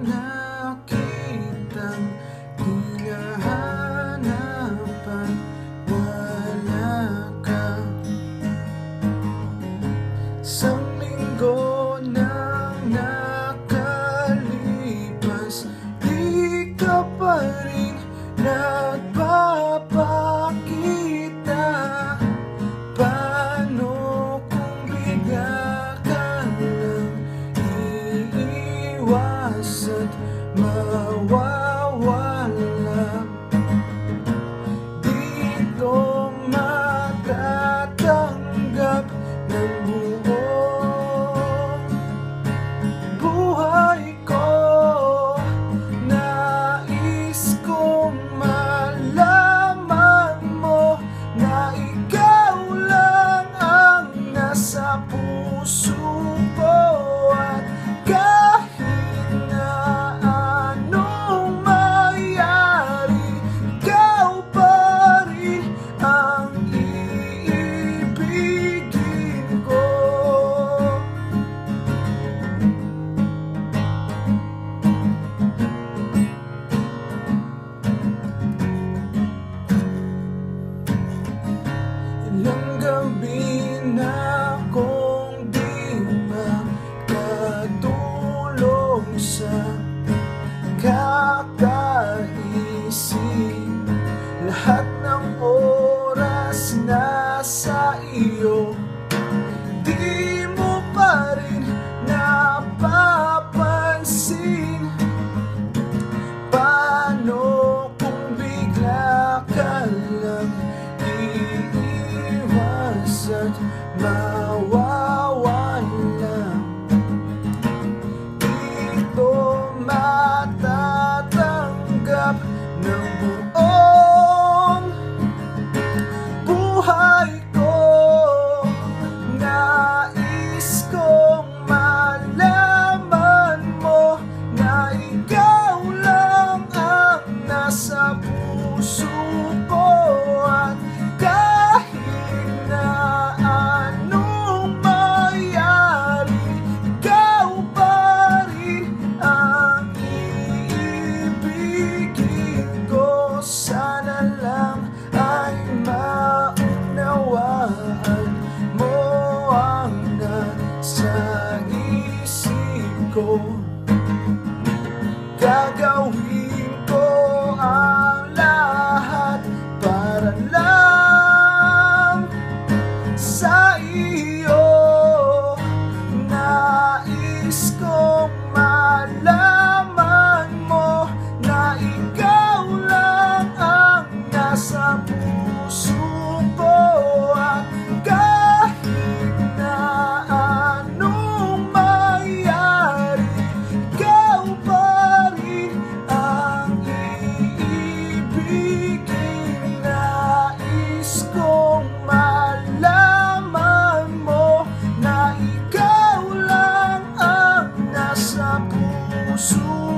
nakitang hinahanapan, wala ka. Isang linggo nang nakalipas, di ka pa rin nagpapakita. Paano kung bigla ka lang iiwas at mawawala? Dito matatanggap ng buong buhay ko. Nais kong malaman mo na ikaw lang ang nasa puso ko, at kahit na anong mangyari, ikaw pa rin ang iibigin ko. Ilang gabi na akong di makatulog sa kakaisip. Lahat ng oras nasa iyo, di mo pa rin napapansin. Paano kung bigla ka lang iiwas at mawawala? Dito matatanggap ng buong buhay ko. Nais kong malaman mo na ikaw lang ang nasa puso ko, at kahit na anong mangyari, ikaw pa rin ang iibigin ko. Sana lang ay maunawaan mo ang nasa isip ko. Gagawin ko ang lahat para lang sa iyo. Nais kong malaman mo na ikaw lang ang nasa puso ko, at kahit na anong mangyari, ikaw pa rin ang iibigin. Nais kong malaman mo na ikaw lang ang nasa puso